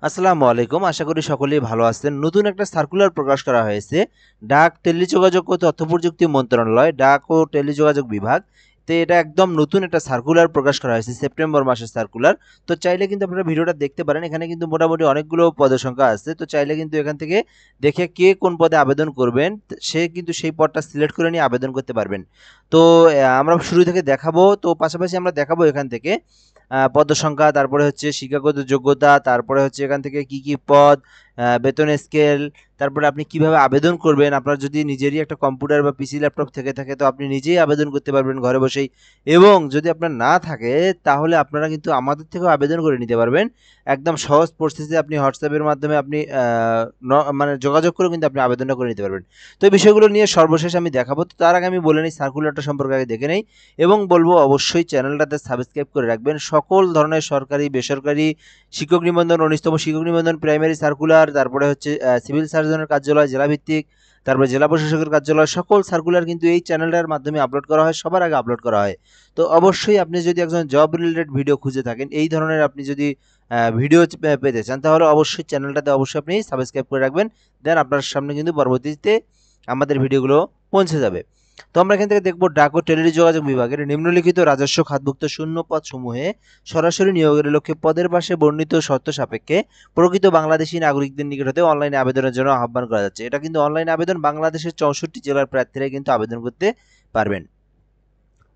আসসালামু আলাইকুম। আশা করি সকলেই ভালো আছেন। নতুন একটা সার্কুলার প্রকাশ করা হয়েছে। ডাক, টেলিযোগাযোগ ও তথ্যপ্রযুক্তি মন্ত্রণালয়, ডাক ও টেলিযোগাযোগ বিভাগ। তো এটা একদম নতুন একটা সার্কুলার প্রকাশ করা হয়েছে, সেপ্টেম্বর মাসের সার্কুলার। তো চাইলে কিন্তু আপনারা ভিডিওটা দেখতে পারেন। এখানে কিন্তু মোটামুটি অনেকগুলো পদের সংখ্যা আছে। তো চাইলে কিন্তু এখান থেকে দেখে কে কোন পদে আবেদন করবেন, সে কিন্তু সেই পদটা সিলেক্ট করে নিয়ে আবেদন করতে পারবেন। তো আমরা শুরু থেকে দেখাবো। তো পাশাপাশি আমরা দেখাবো এখান থেকে পদ সংখ্যা, তারপরে হচ্ছে শিক্ষাগত যোগ্যতা, তারপরে হচ্ছে এখান থেকে কি কি পদ, বেতন স্কেল, তারপরে আপনি কিভাবে আবেদন করবেন। আপনার যদি নিজেরই একটা কম্পিউটার বা পিসি ল্যাপটপ থেকে থাকে তো আপনি নিজেই আবেদন করতে পারবেন ঘরে বসেই। এবং যদি আপনার না থাকে তাহলে আপনারা কিন্তু আমাদের থেকেও আবেদন করে নিতে পারবেন। একদম সহজ প্রসেসে আপনি হোয়াটসঅ্যাপের মাধ্যমে আপনি মানে যোগাযোগ করে কিন্তু আপনি আবেদনটা করে নিতে পারবেন। তো এই বিষয়গুলো নিয়ে সর্বশেষ আমি দেখাবো। তো তার আগে আমি বলে নিই সার্কুলারটা সম্পর্কে আগে দেখে নেই এবং বলবো অবশ্যই চ্যানেলটাতে সাবস্ক্রাইব করে রাখবেন। সকল ধরনের সরকারি, বেসরকারি, শিক্ষক নিবন্ধন, ১৯তম শিক্ষক নিবন্ধন, প্রাইমারি সার্কুলার, তারপরে হচ্ছে সিভিল সার্জনের কার্যালয় জেলাভিত্তিক, তারপরে জেলা প্রশাসকের কার্যালয়, সকল সার্কুলার কিন্তু এই চ্যানেলটার মাধ্যমে আপলোড করা হয়, সবার আগে আপলোড করা হয়। তো অবশ্যই আপনি যদি একজন জব রিলেটেড ভিডিও খুঁজে থাকেন, এই ধরনের আপনি যদি ভিডিও পেতে চান তাহলে অবশ্যই চ্যানেলটাতে অবশ্যই আপনি সাবস্ক্রাইব করে রাখবেন। দেন আপনার সামনে কিন্তু পরবর্তীতে আমাদের ভিডিওগুলো পৌঁছে যাবে। তো আমরা এখান থেকে দেখব ডাক ও টেলিযোগাযোগ বিভাগের নিম্নলিখিত রাজস্ব খাতভুক্ত শূন্য পদ সমূহে সরাসরি নিয়োগের লক্ষ্যে পদের পাশে বর্ণিত শর্ত সাপেক্ষে প্রকৃত বাংলাদেশী নাগরিকদের নিকট হতে অনলাইনে আবেদনের জন্য আহ্বান করা যাচ্ছে। এটা কিন্তু অনলাইন আবেদন, বাংলাদেশের 64 জেলার প্রার্থীরা কিন্তু আবেদন করতে পারবেন।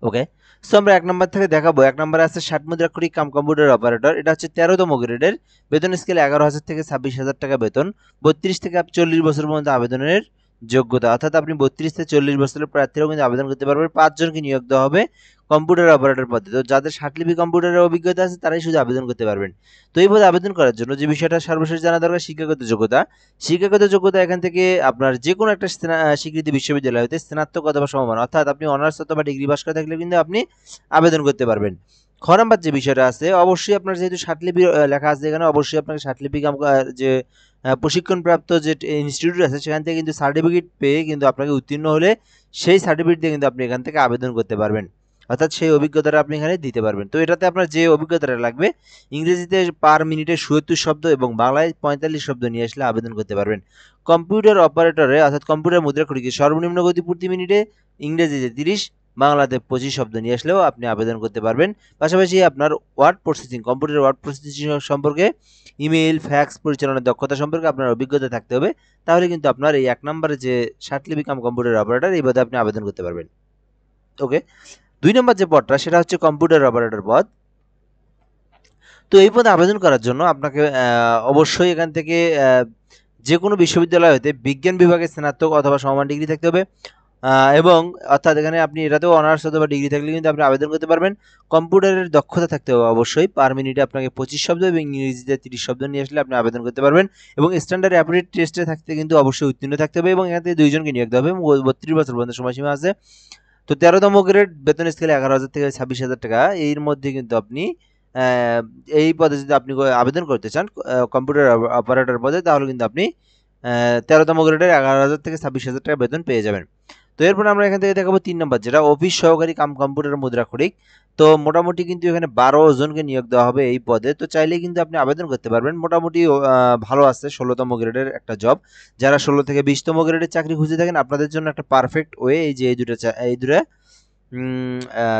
ওকে, সো আমরা ১ নম্বর থেকে দেখাবো। ১ নম্বরে আছে ৬০ মুদ্রাক্ষরিক কাম কম্পিউটার অপারেটর। এটা হচ্ছে ১৩তম গ্রেডের, বেতন স্কেল ১১,০০০ থেকে ২৬,০০০ টাকা বেতন, ৩২ থেকে ৪০ বছর পর্যন্ত আবেদনের যোগ্যতা, অর্থাৎ আপনি ৩২ থেকে ৪০ বছরের প্রার্থীরাও কিন্তু আবেদন করতে পারবেন। ৫ জনকে নিয়োগ দেওয়া হবে কম্পিউটার অপারেটর পদে। তো যাদের ষাটলিপি কম্পিউটারের অভিজ্ঞতা আছে তারাই শুধু আবেদন করতে পারবেন। তো এই পদে আবেদন করার জন্য যে বিষয়টা সর্বশেষ জানা দরকার, শিক্ষাগত যোগ্যতা। শিক্ষাগত যোগ্যতা এখান থেকে আপনার যেকোনো একটা স্বীকৃত বিশ্ববিদ্যালয় হতে স্নাতক অথবা সমমান, অর্থাৎ আপনি অনার্স অথবা ডিগ্রি পাস করে থাকলে কিন্তু আপনি আবেদন করতে পারবেন। খ নাম্বার যে বিষয়টা আছে, অবশ্যই আপনার যেহেতু ষাটলিপি লেখা আছে এখানে, অবশ্যই আপনাকে ষাটলিপি যে প্রশিক্ষণপ্রাপ্ত যে ইনস্টিটিউট আছে সেখান থেকে কিন্তু সার্টিফিকেট পেয়ে কিন্তু আপনাকে উত্তীর্ণ হলে সেই সার্টিফিকেট দিয়ে কিন্তু আপনি এখান থেকে আবেদন করতে পারবেন, অর্থাৎ সেই অভিজ্ঞতাটা আপনি এখানে দিতে পারবেন। তো এটাতে আপনার যে অভিজ্ঞতাটা লাগবে, ইংরেজিতে পার মিনিটে ৭৭ শব্দ এবং বাংলায় ৪৫ শব্দ নিয়ে আসলে আবেদন করতে পারবেন। কম্পিউটার অপারেটরে অর্থাৎ কম্পিউটার মুদ্রাক্ষরিকে সর্বনিম্ন গতি প্রতি মিনিটে ইংরেজিতে ৩০, বাংলাতে ২৫ শব্দ নিয়ে আসলেও আপনি আবেদন করতে পারবেন। পাশাপাশি আপনার word processing, computer word processing সম্পর্কে, ইমেইল, ফ্যাক্স পরিচালনার দক্ষতা সম্পর্কে আপনার অভিজ্ঞতা থাকতে হবে। তাহলে কিন্তু আপনার এই ১ নম্বরে যে ষাটলিপি কাম কম্পিউটার অপারেটর এই পদে আপনি আবেদন করতে পারবেন। ওকে, ২ নম্বর যে পদটা সেটা হচ্ছে কম্পিউটার অপারেটর পদ। তো এই পদে আবেদন করার জন্য আপনাকে অবশ্যই এখান থেকে যেকোনো বিশ্ববিদ্যালয় হতে বিজ্ঞান বিভাগে স্নাতক অথবা সমমান ডিগ্রি থাকতে হবে। এবং অর্থাৎ এখানে আপনি এটাতেও অনার্স অথবা ডিগ্রি থাকলে কিন্তু আপনি আবেদন করতে পারবেন। কম্পিউটারের দক্ষতা থাকতে হবে অবশ্যই। পার মিনিটে আপনাকে ২৫ শব্দ এবং ইংরেজিতে ৩০ শব্দ নিয়ে আসলে আপনি আবেদন করতে পারবেন। এবং স্ট্যান্ডার্ড অ্যাপটিটিউড টেস্টে থাকতে কিন্তু অবশ্যই উত্তীর্ণ থাকতে হবে এবং এখান থেকে ২ জনকে নিয়োগ দেওয়া হবে এবং ৩২ বছর পর্যন্ত সময়সীমা আছে। তো ১৩তম গ্রেড, বেতন স্কেল ১১,০০০ থেকে ২৬,০০০ টাকা। এর মধ্যে কিন্তু আপনি এই পদে যদি আপনি আবেদন করতে চান কম্পিউটার অপারেটর পদে, তাহলে কিন্তু আপনি ১৩তম গ্রেডের ১১,০০০ থেকে ২৬,০০০ টাকা বেতন পেয়ে যাবেন। তো এরপর আমরা এখান থেকে দেখাবো ৩ নম্বর, যেটা অফিস সহকারী কাম কম্পিউটার মুদ্রাক্ষরিক। তো মোটামুটি কিন্তু এখানে ১২ জনকে নিয়োগ দেওয়া হবে এই পদে। তো চাইলেই কিন্তু আপনি আবেদন করতে পারবেন। মোটামুটি ভালো আছে, ১৬তম গ্রেডের একটা জব। যারা ১৬ থেকে ২০তম গ্রেডের চাকরি খুঁজে থাকেন আপনাদের জন্য একটা পারফেক্ট ওয়ে এই যে এই দুটা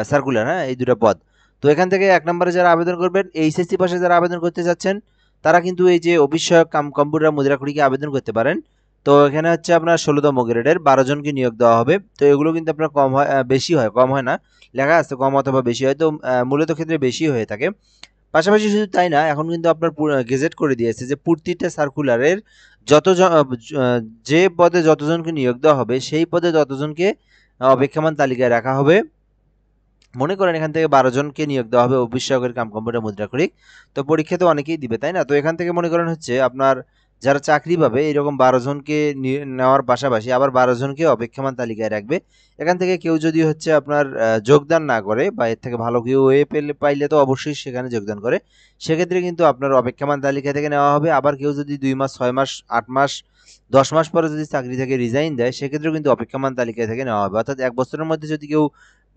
সার্কুলার, হ্যাঁ, এই ২ টা পদ। তো এখান থেকে ১ নম্বরে যারা আবেদন করবেন, এইচএসসি পাশে যারা আবেদন করতে চাচ্ছেন তারা কিন্তু এই যে অফিস সহায়ক কাম কম্পিউটার মুদ্রাক্ষরিকে আবেদন করতে পারেন। তো এখানে হচ্ছে আপনার ১৬তম গ্রেডের ১২ জনকে নিয়োগ দেওয়া হবে। তো এগুলো কিন্তু আপনার কম হয়, বেশি হয়, কম হয় না। লেখা আছে কম অথবা বেশি হয়, তো মূলত ক্ষেত্রে বেশি হয়ে থাকে। পাশাপাশি শুধু তাই না, এখন কিন্তু আপনার গেজেট করে দিয়েছে যে প্রতিটা সার্কুলারের যত যে পদে যতজনকে নিয়োগ দেওয়া হবে সেই পদে ততজনকে অপেক্ষমান তালিকায় রাখা হবে। মনে করেন এখান থেকে ১২ জনকে নিয়োগ দেওয়া হবে অফিস সহকারী কাম কম্পিউটার মুদ্রাক্ষরিক। তো পরীক্ষা তো অনেকেই দিবে, তাই না? তো এখান থেকে মনে করেন হচ্ছে আপনার যারা চাকরি পাবে এরকম ১২ জনকে নেওয়ার পাশাপাশি আবার ১২ জনকে অপেক্ষমান তালিকায় রাখবে। এখান থেকে কেউ যদি হচ্ছে আপনার যোগদান না করে বা এর থেকে ভালো কেউ পাইলে তো অবশ্যই সেখানে যোগদান করে। সেক্ষেত্রে কিন্তু আপনার অপেক্ষমান তালিকা থেকে নেওয়া হবে। আবার কেউ যদি ২ মাস, ৬ মাস, ৮ মাস, ১০ মাস পরে যদি চাকরি থেকে রিজাইন দেয় সেক্ষেত্রেও কিন্তু অপেক্ষমান তালিকা থেকে নেওয়া হবে। অর্থাৎ ১ বছরের মধ্যে যদি কেউ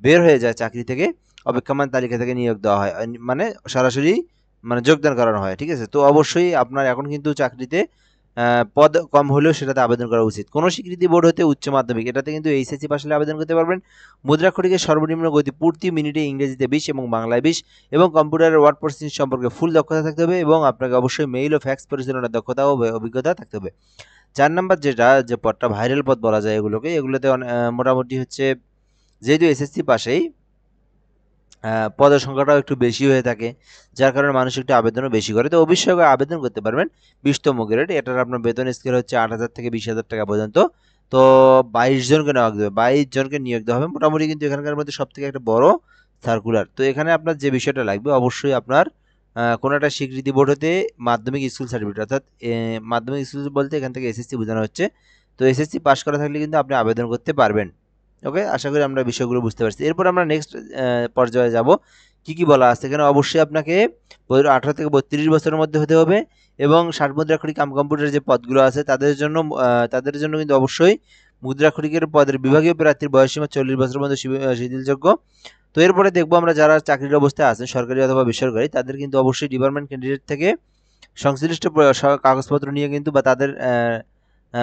বের হয়ে যায় চাকরি থেকে, অপেক্ষমান তালিকা থেকে নিয়োগ দেওয়া হয়। মানে সরাসরি মানে যোগদান করানো হয়, ঠিক আছে। তো অবশ্যই আপনার এখন কিন্তু চাকরিতে পদ কম হলেও সেটাতে আবেদন করা উচিত। কোনো স্বীকৃতি বোর্ড হতে উচ্চ মাধ্যমিক এটাতে কিন্তু এইচএসসি পাস হলে আবেদন করতে পারবেন। মুদ্রাক্ষরিকের সর্বনিম্ন গতি প্রতি মিনিটে ইংরেজিতে 20 এবং বাংলায় 20 এবং কম্পিউটারের ওয়ার্ড প্রসেসিং সম্পর্কে ফুল দক্ষতা থাকতে হবে এবং আপনাকে অবশ্যই মেইল ও ফ্যাক্স পরিচালনার দক্ষতা ও অভিজ্ঞতা থাকতে হবে। 4 নাম্বার যে পদটা ভাইরাল পদ বলা যায় এগুলোতে মোটামুটি হচ্ছে যেহেতু এসএসসি পাশেই পদের সংখ্যাটাও একটু বেশি হয়ে থাকে, যার কারণে মানুষ একটু আবেদনও বেশি করে। তো অবশ্যই আবেদন করতে পারবেন 20তম গ্রেড। এটার আপনার বেতন স্কেল হচ্ছে 8,000 থেকে 20,000 টাকা পর্যন্ত। তো 22 জনকে নেওয়া হবে, 22 জনকে নিয়োগ দেওয়া হবে। মোটামুটি কিন্তু এখানকার মধ্যে সব থেকে একটা বড় সার্কুলার। তো এখানে আপনার যে বিষয়টা লাগবে অবশ্যই আপনার কোনো একটা স্বীকৃতি বোর্ড হতে মাধ্যমিক স্কুল সার্টিফিকেট, অর্থাৎ মাধ্যমিক স্কুল বলতে এখান থেকে এসএসসি বোঝানো হচ্ছে। তো এসএসসি পাস করা থাকলে কিন্তু আপনি আবেদন করতে পারবেন। ওকে, আশা করি আমরা বিষয়গুলো বুঝতে পারছি। এরপর আমরা নেক্সট পর্যায়ে যাব। কি বলা আছে এখানে, অবশ্যই আপনাকে 18 থেকে 32 বছরের মধ্যে হতে হবে এবং 60 মুদ্রাক্ষরিক কম্পিউটার যে পদগুলো আছে তাদের জন্য কিন্তু অবশ্যই মুদ্রাক্ষরিকের পদের বিভাগীয় প্রার্থীর বয়সসীমা 40 বছরের মধ্যে শিথিলযোগ্য। তো এরপরে দেখবো আমরা যারা চাকরির অবস্থায় আছেন সরকারি অথবা বেসরকারি, তাদের কিন্তু অবশ্যই ডিপার্টমেন্ট ক্যান্ডিডেট থেকে সংশ্লিষ্ট কাগজপত্র নিয়ে কিন্তু বা তাদের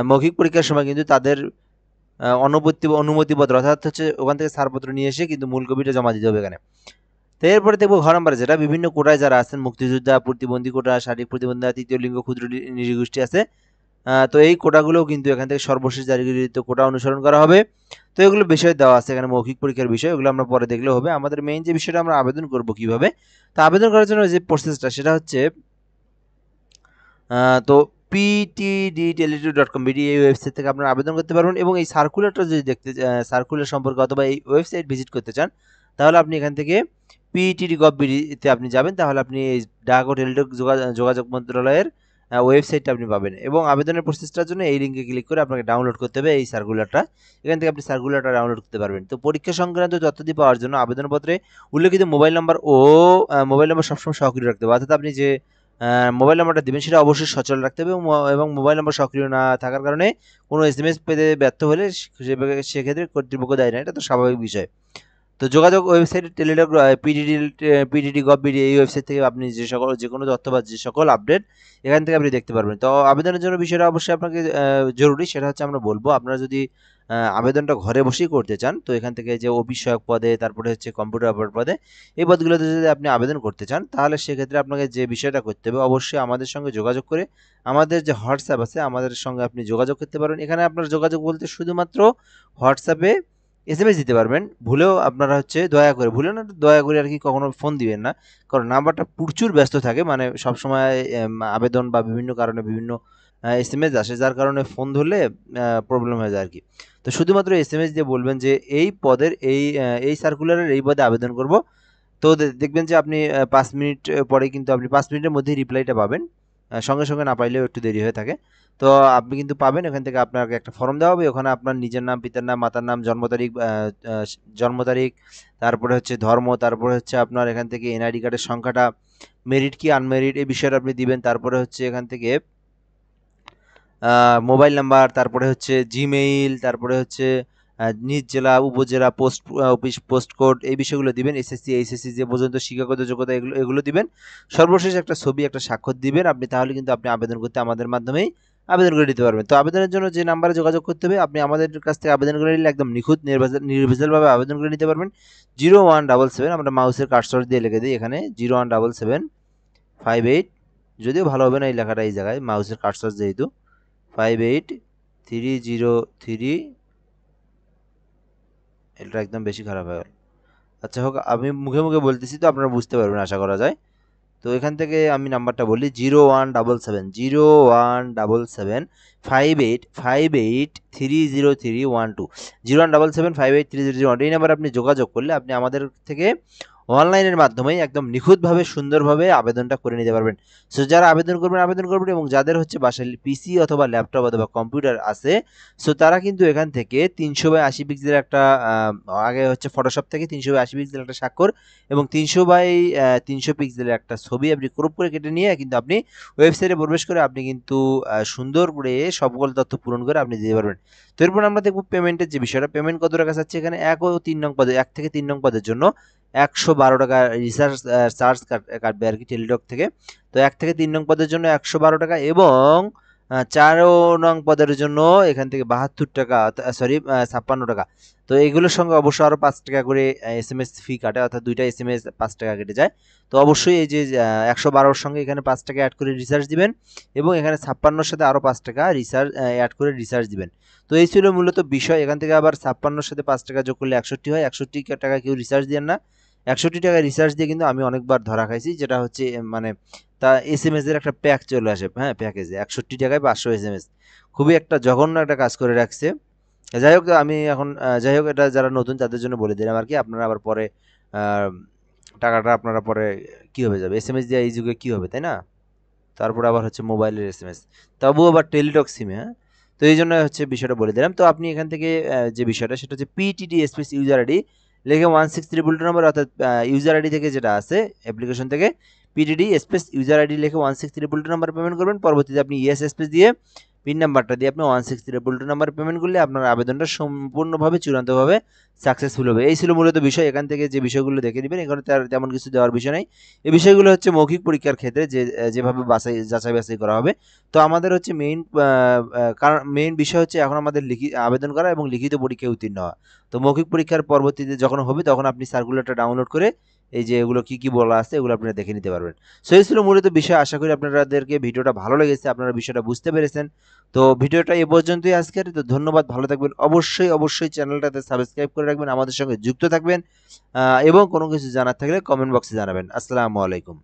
মৌখিক পরীক্ষার সময় কিন্তু তাদের অনুমতিপত্র অর্থাৎ হচ্ছে ওখান থেকে ছাড়পত্র নিয়ে এসে কিন্তু মূল কপিটা জমা দিতে হবে এখানে। তো এরপরে দেখবো ঘর নাম্বার যেটা বিভিন্ন কোটায় যারা আছেন, মুক্তিযোদ্ধা, প্রতিবন্ধী কোটা, শারীরিক প্রতিবন্ধী, তৃতীয় লিঙ্গ, ক্ষুদ্র নৃগোষ্ঠী আছে। তো এই কোটাগুলোও কিন্তু এখান থেকে সর্বশেষ জারিকৃত কোটা অনুসরণ করা হবে। তো এগুলো বিষয় দেওয়া আছে এখানে, মৌখিক পরীক্ষার বিষয়, এগুলো আমরা পরে দেখলেও হবে। আমাদের মেইন যে বিষয়টা আমরা আবেদন করব কিভাবে, তো আবেদন করার জন্য যে প্রসেসটা সেটা হচ্ছে তো ptdtele2.com এই ওয়েবসাইট থেকে আপনারা আবেদন করতে পারবেন এবং এই সার্কুলারটা যদি দেখতে সার্কুলার সম্পর্কে অথবা এই ওয়েবসাইট ভিজিট করতে চান, তাহলে আপনি এখান থেকে ptd.gov.bd-তে আপনি যাবেন, তাহলে আপনি এই ডাক ও টেলিটক যোগাযোগ মন্ত্রণালয়ের ওয়েবসাইটটা আপনি পাবেন এবং আবেদনের প্রসেসটার জন্য এই লিঙ্কে ক্লিক করে আপনাকে ডাউনলোড করতে হবে এই সার্কুলারটা। এখান থেকে আপনি সার্কুলারটা ডাউনলোড করতে পারবেন। তো পরীক্ষা সংক্রান্ত তথ্যাদি পাওয়ার জন্য আবেদনপত্রে উল্লেখিত মোবাইল নাম্বার মোবাইল নাম্বার সবসময় সক্রিয় রাখতে হবে, অর্থাৎ আপনি যে মোবাইল নাম্বারটা দিবেন সেটা অবশ্যই সচল রাখতে হবে এবং মোবাইল নাম্বার সক্রিয় না থাকার কারণে কোনো এসএমএস পেতে ব্যর্থ হলে সেক্ষেত্রে কর্তৃপক্ষ দায়ী না, এটা তো স্বাভাবিক বিষয়। তো যোগাযোগ ওয়েবসাইট টেলিটক pdd.gov.bd এই ওয়েবসাইট থেকে আপনি যে কোনো তথ্য বা যে সকল আপডেট এখান থেকে আপনি দেখতে পারবেন। তো আবেদনের জন্য বিষয়টা অবশ্যই আপনাকে জরুরি, সেটা হচ্ছে আমরা বলবো। আপনারা যদি আবেদনটা ঘরে বসেই করতে চান, তো এখান থেকে যে অফিস সহায়ক পদে, তারপরে হচ্ছে কম্পিউটার অপারেটর পদে, এই পদগুলোতে যদি আপনি আবেদন করতে চান, তাহলে সেক্ষেত্রে আপনাকে যে বিষয়টা করতে হবে অবশ্যই আমাদের সঙ্গে যোগাযোগ করে, আমাদের যে হোয়াটসঅ্যাপ আছে আমাদের সঙ্গে আপনি যোগাযোগ করতে পারবেন। এখানে আপনার যোগাযোগ বলতে শুধুমাত্র হোয়াটসঅ্যাপে এসএমএস দিতে পারবেন। ভুলেও আপনারা হচ্ছে ভুলে না, দয়া করে আর কি কখনো ফোন দিবেন না, কারণ নাম্বারটা প্রচুর ব্যস্ত থাকে, মানে সবসময় আবেদন বা বিভিন্ন কারণে বিভিন্ন এসএমএস আসে, যার কারণে ফোন ধরলে প্রবলেম হয়ে যায় আর কি। তো শুধুমাত্র এসএমএস দিয়ে বলবেন যে এই পদের এই সার্কুলারের এই পদে আবেদন করব। তো দেখবেন যে আপনি 5 মিনিট পরে কিন্তু আপনি 5 মিনিটের মধ্যেই রিপ্লাইটা পাবেন। সঙ্গে সঙ্গে না পাইলেও একটু দেরি হয়ে থাকে। তো আপনি কিন্তু পাবেন, এখান থেকে আপনাকে একটা ফর্ম দেওয়া হবে, ওখানে আপনার নিজের নাম, পিতার নাম, মাতার নাম, জন্ম তারিখ, তারপরে হচ্ছে ধর্ম, তারপরে হচ্ছে আপনার এখান থেকে এনআইডি কার্ডের সংখ্যাটা, মেরিট কি আনমেরিট এই বিষয়টা আপনি দিবেন। তারপরে হচ্ছে এখান থেকে মোবাইল নাম্বার, তারপরে হচ্ছে জিমেইল, তারপরে হচ্ছে নিজ জেলা, উপজেলা, পোস্ট অফিস, পোস্ট কোড এই বিষয়গুলো দিবেন। এসএসসি, এইচএসসি যে পর্যন্ত শিক্ষাগত যোগ্যতা এগুলো দিবেন। সর্বশেষ একটা ছবি, একটা স্বাক্ষর দিবেন আপনি, তাহলে কিন্তু আপনি আবেদন করতে আমাদের মাধ্যমেই আবেদন করে দিতে পারবেন। তো আবেদনের জন্য যে নাম্বারে যোগাযোগ করতে হবে, আপনি আমাদের কাছ থেকে আবেদন করে নিলে একদম নিখুঁত নির্ভেজালভাবে আবেদন করে নিতে পারবেন। 0177, আমরা মাউসের কার্সর দিয়ে লিখে দিই এখানে 017758, যদিও ভালো হবে না এই লেখাটা এই জায়গায়, মাউসের কার্সর যেহেতু 58303, এটা একদম বেশি খারাপ হয়ে গেল। আচ্ছা হোক, আমি মুখে মুখে বলতেছি তো আপনারা বুঝতে পারবেন আশা করা যায়। তো এখান থেকে আমি নাম্বারটা বলি 0177 01758530312, এই নাম্বার আপনি যোগাযোগ করলে আপনি আমাদের থেকে অনলাইনের মাধ্যমে একদম নিখুঁতভাবে সুন্দরভাবে আবেদনটা করে নিতে পারবেন। সো যারা আবেদন করবেন এবং যাদের হচ্ছে বাসায় পিসি অথবা ল্যাপটপ অথবা কম্পিউটার আছে, সো তারা কিন্তু এখান থেকে 300/80 পিক্সেলের একটা আগে হচ্ছে ফটোশপ থেকে 300/80 পিক্সেলের একটা স্বাক্ষর এবং 300/300 পিক্সেলের একটা ছবি আপনি ক্রপ করে কেটে নিয়ে কিন্তু আপনি ওয়েবসাইটে প্রবেশ করে আপনি কিন্তু সুন্দর করে সকল তথ্য পূরণ করে আপনি দিতে পারবেন। তো এরপর আমরা দেখব পেমেন্টের যে বিষয়টা, পেমেন্ট কত টাকা চাচ্ছে এখানে 1 ও 3 নং পদে, 1 থেকে 3 নং পদের জন্য 112 টাকা রিসার্চ চার্জ কাটবে আর কি টেলিটক থেকে। তো 1 থেকে 3 নং পদের জন্য 112 টাকা এবং 4 নং পদের জন্য এখান থেকে 72 টাকা, সরি 56 টাকা। তো এগুলোর সঙ্গে অবশ্যই আরও 5 টাকা করে SMS ফি কাটে, অর্থাৎ দুইটা SMS 5 টাকা কেটে যায়। তো অবশ্যই এই যে 112-র সঙ্গে এখানে 5 টাকা অ্যাড করে রিচার্জ দিবেন এবং এখানে 56-র সাথে আরও 5 টাকা রিচার্জ অ্যাড করে রিচার্জ দিবেন। তো এই ছিল মূলত বিষয়। এখান থেকে আবার 56-র সাথে 5 টাকা যোগ করলে 61 হয়। 61 টাকা কেউ রিচার্জ দেন না। 61 টাকা রিচার্জ দিয়ে কিন্তু আমি অনেকবার ধরা খাইছি, যেটা হচ্ছে মানে তা SMS এর একটা প্যাক চলে আসে, হ্যাঁ প্যাকেজে 61 টাকায় 500 SMS। খুবই একটা জঘন্য একটা কাজ করে রাখছে। যাই হোক আমি এখন যাই হোক এটা যারা নতুন তাদের জন্য বলে দিলাম আর কি। আপনারা আবার পরে টাকাটা আপনারা পরে কি হবে যাবে, SMS দিয়ে এই যুগে কি হবে, তাই না? তারপর আবার হচ্ছে মোবাইলের SMS, তবুও আবার টেলিটক সিমে, হ্যাঁ। তো এই জন্য হচ্ছে বিষয়টা বলে দিলাম। তো আপনি এখান থেকে যে বিষয়টা সেটা হচ্ছে পিটিডি স্পেস ইউজার আইডি লিখে 16322 নম্বর, অর্থাৎ ইউজার আইডি থেকে যেটা আছে অ্যাপ্লিকেশন থেকে পিটিডি স্পেস ইউজার আইডি লিখে 16322 নাম্বার পেমেন্ট করবেন। পরবর্তীতে আপনি ইয়েস স্পেস দিয়ে পিন নাম্বারটা দিয়ে আপনি 16322 নাম্বার পেমেন্ট করলে আপনার আবেদনটা সম্পূর্ণভাবে চূড়ান্তভাবে সাকসেসফুল হবে। এই ছিল মূলত বিষয়। এখান থেকে যে বিষয়গুলো দেখে নেবেন, এখানে তার তেমন কিছু দেওয়ার বিষয় নেই। এই বিষয়গুলো হচ্ছে মৌখিক পরীক্ষার ক্ষেত্রে যেভাবে যাচাই বাছাই করা হবে। তো আমাদের হচ্ছে কারণ মেইন বিষয় হচ্ছে এখন আমাদের আবেদন করা এবং লিখিত পরীক্ষায় উত্তীর্ণ হওয়া। তো মৌখিক পরীক্ষার পরবর্তীতে যখন হবে তখন আপনি সার্কুলারটা ডাউনলোড করে এই যে এগুলো কি কি বলা আছে এগুলো আপনারা দেখে নিতে পারবেন। সো এই ছিল মূলত বিষয়। আশা করি আপনাদেরকে ভিডিওটা ভালো লেগেছে, আপনারা বিষয়টা বুঝতে পেরেছেন। তো ভিডিওটা এ পর্যন্তই আজকের। তো ধন্যবাদ, ভালো থাকবেন। অবশ্যই চ্যানেলটাতে সাবস্ক্রাইব করে রাখবেন, আমাদের সঙ্গে যুক্ত থাকবেন এবং কোনো কিছু জানার থাকলে কমেন্ট বক্সে জানাবেন। আসসালামু আলাইকুম।